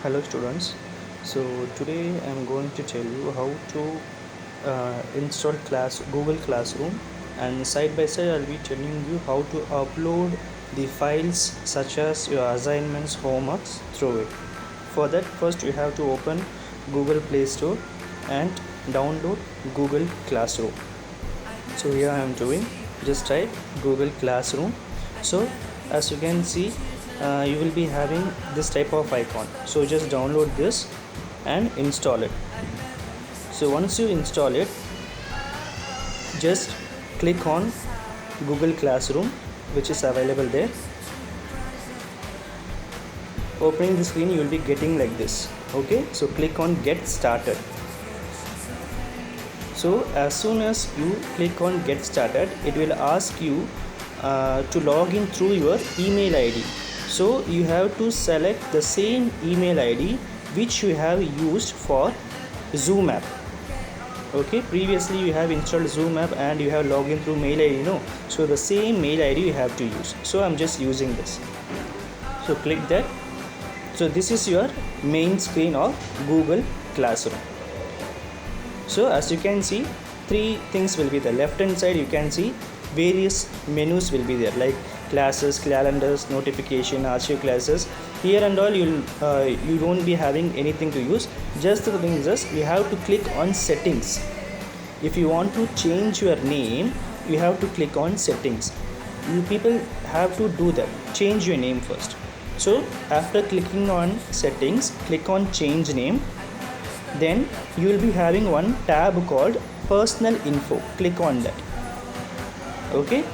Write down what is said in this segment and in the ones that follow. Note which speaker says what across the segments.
Speaker 1: Hello students. So today I am going to tell you how to install Google Classroom, and side by side I'll be telling you how to upload the files such as your assignments, homeworks through it. For that, first you have to open Google Play Store and download Google Classroom. So here I am doing, just type Google Classroom. So as you can see, you will be having this type of icon. So just download this and install it. So once you install it, just click on Google Classroom, which is available there. Opening the screen, you will be getting like this. Okay, so click on Get Started. So as soon as you click on Get Started, it will ask you to log in through your email ID. So you have to select the same email ID which you have used for Zoom app. Okay, previously you have installed Zoom app and you have logged in through mail ID, no? So the same mail ID you have to use. So I'm just using this. So click that. So this is your main screen of Google Classroom. So as you can see, three things will be there. Left hand side you can see various menus will be there, like classes, calendars, notification, archive classes. Here and all you won't be having anything to use. Just the thing is, you have to click on settings. If you want to change your name, you have to click on settings. You people have to do that. Change your name first. So after clicking on settings, click on change name. Then you will be having one tab called personal info. Click on that. Okay,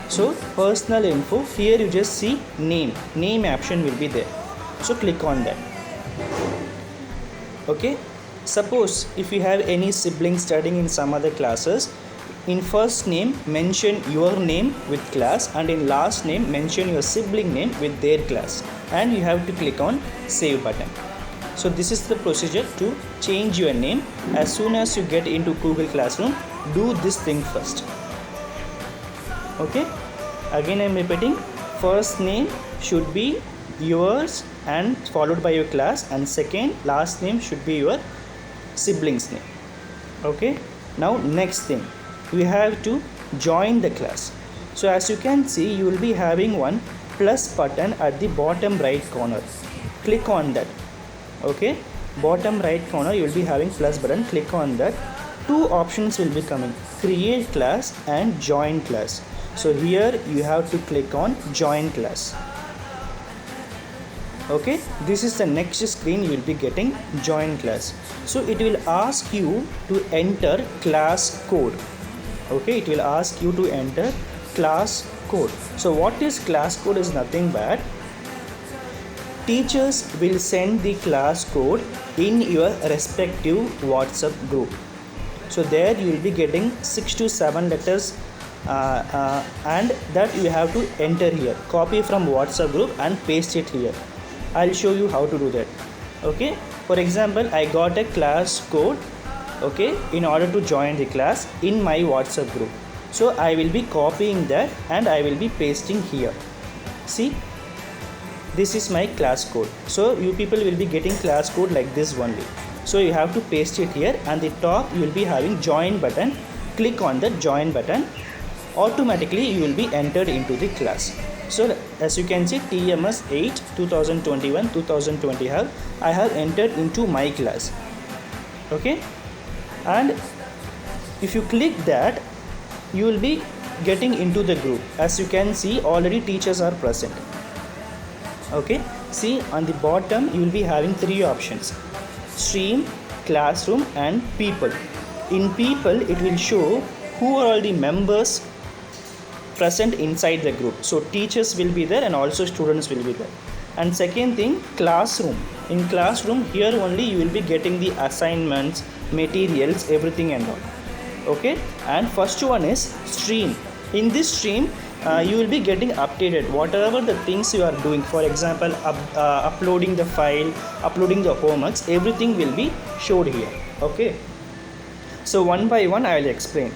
Speaker 1: so personal info, here you just see name option will be there. So click on that. Okay, suppose if you have any siblings studying in some other classes, in first name mention your name with class, and in last name mention your sibling name with their class, and you have to click on save button. So this is the procedure to change your name. As soon as you get into Google Classroom, do this thing first. Okay, again I am repeating, first name should be yours and followed by your class, and second last name should be your siblings name. Okay, now next thing, you have to join the class. So as you can see, you will be having one plus button at the bottom right corner. Click on that. Okay, bottom right corner you will be having plus button. Click on that. Two options will be coming, create class and join class. So here you have to click on join class. Okay, this is the next screen you will be getting, join class. So it will ask you to enter class code. Okay, it will ask you to enter class code. So what is class code is nothing but teachers will send the class code in your respective WhatsApp group. So there you will be getting 6 to 7 letters and that you have to enter here. Copy from WhatsApp group and paste it here. I'll show you how to do that. Okay, for example, I got a class code, okay, in order to join the class in my WhatsApp group. So I will be copying that and I will be pasting here. See, this is my class code. So you people will be getting class code like this only. So you have to paste it here, and the top you will be having join button. Click on the join button. Automatically you will be entered into the class. So as you can see, TMS 8 2021 2020 I have entered into my class. Okay, and if you click that, you will be getting into the group. As you can see, already teachers are present. Okay, see on the bottom you will be having three options: stream, classroom and people. In people it will show who are all the members present inside the group. So teachers will be there and also students will be there. And second thing, classroom. In classroom, here only you will be getting the assignments, materials, everything and all. Okay, and first one is stream. In this stream you will be getting updated whatever the things you are doing. For example, uploading the file, uploading the homeworks, everything will be showed here. Okay, so one by one I will explain.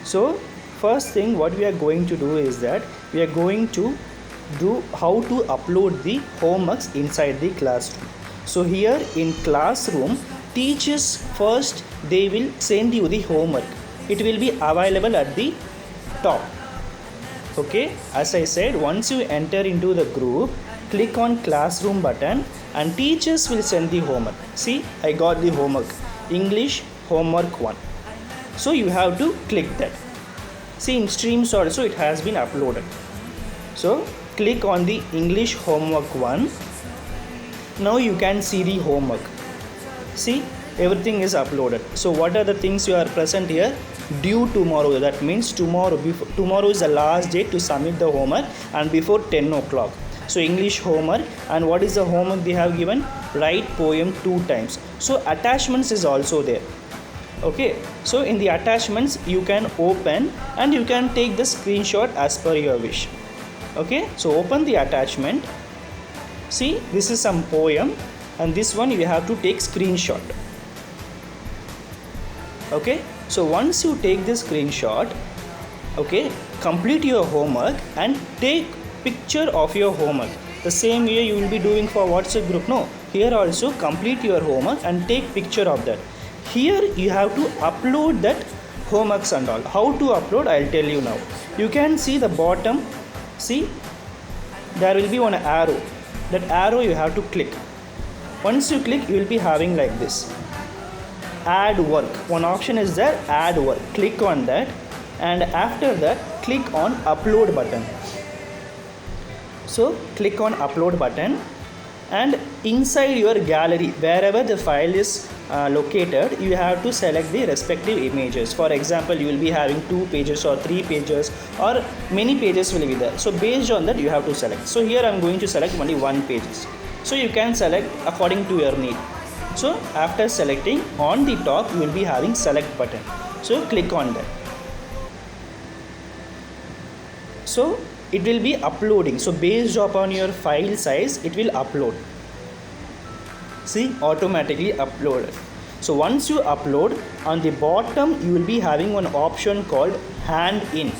Speaker 1: So first thing what we are going to do is that we are going to how to upload the homeworks inside the classroom. So here in classroom, teachers first they will send you the homework. It will be available at the top. Okay, as I said, once you enter into the group, click on classroom button and teachers will send the homework. See, I got the homework, English homework 1. So you have to click that. See, in streams also it has been uploaded. So click on the English homework 1. Now you can see the homework. See, everything is uploaded. So what are the things you are present here? Due tomorrow, that means tomorrow is the last day to submit the homework and before 10 o'clock. So English homework, and what is the homework they have given? Write poem 2 times. So attachments is also there. Okay, so in the attachments you can open and you can take the screenshot as per your wish. Okay, so open the attachment. See, this is some poem and this one you have to take screenshot. Okay, so once you take this screenshot, okay, complete your homework and take picture of your homework. The same way you will be doing for WhatsApp group. No, here also complete your homework and take picture of that. Here you have to upload that homeworks and all. How to upload, I'll tell you now. You can see the bottom. See, there will be one arrow. That arrow you have to click. Once you click, you will be having like this, add work. One option is there, add work. Click on that and after that click on upload button. So click on upload button and inside your gallery, wherever the file is located, you have to select the respective images. For example, you will be having 2 pages or 3 pages or many pages will be there. So based on that you have to select. So here I am going to select only 1 page. So you can select according to your need. So after selecting, on the top you will be having select button. So click on that. So it will be uploading. So based upon your file size, it will upload. See, automatically uploaded. So once you upload, on the bottom you will be having one option called hand in.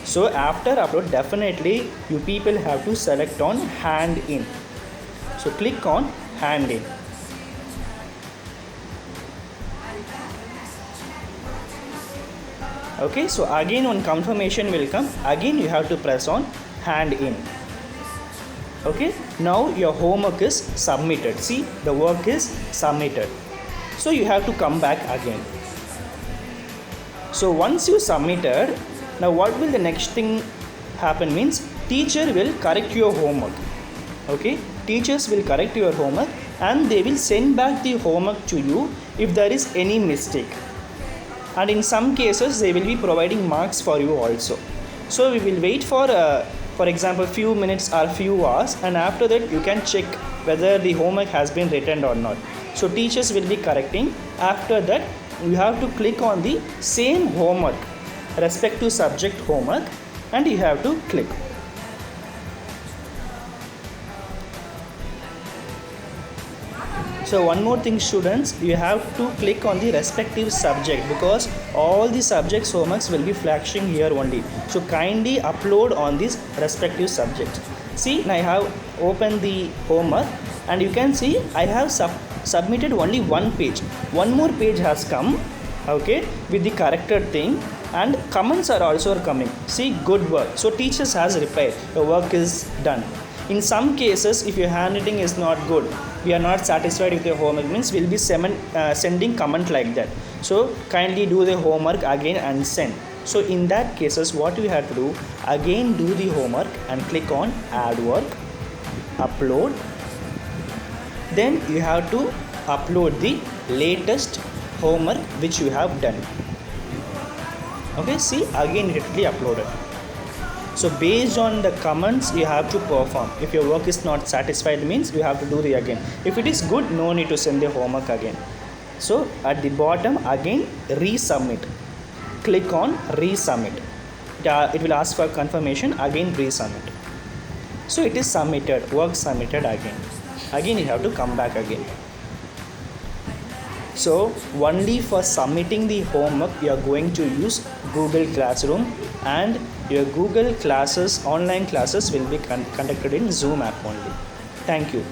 Speaker 1: So after upload, definitely you people have to select on hand in. So click on hand in. Okay, so again one confirmation will come. Again you have to press on hand in. Okay, now your homework is submitted. See, the work is submitted. So you have to come back again. So once you submitted, now what will the next thing happen means teacher will correct your homework. Okay, teachers will correct your homework and they will send back the homework to you if there is any mistake. And in some cases they will be providing marks for you also. So we will wait for example few minutes or few hours, and after that you can check whether the homework has been written or not. So teachers will be correcting. After that you have to click on the same homework, respective subject homework, and you have to click. So one more thing students, you have to click on the respective subject because all the subjects homeworks will be flashing here only. So kindly upload on this respective subject. See, I have opened the homework and you can see I have submitted only 1 page. One more page has come, okay, with the corrected thing, and comments are also coming. See, good work. So teachers has replied, your work is done. In some cases, if your handwriting is not good, we are not satisfied with your homework, means we'll be sending comment like that. So kindly do the homework again and send. So in that cases, what we have to do, again do the homework and click on add work, upload. Then you have to upload the latest homework which you have done. Okay, see, again it will be uploaded. So based on the comments you have to perform. If your work is not satisfied means you have to do the again. If it is good, no need to send the homework again. So at the bottom again resubmit. Click on resubmit. It will ask for confirmation, again resubmit. So it is submitted, work submitted again. Again you have to come back again. So only for submitting the homework you are going to use Google Classroom, and your Google classes, online classes will be conducted in Zoom app only. Thank you.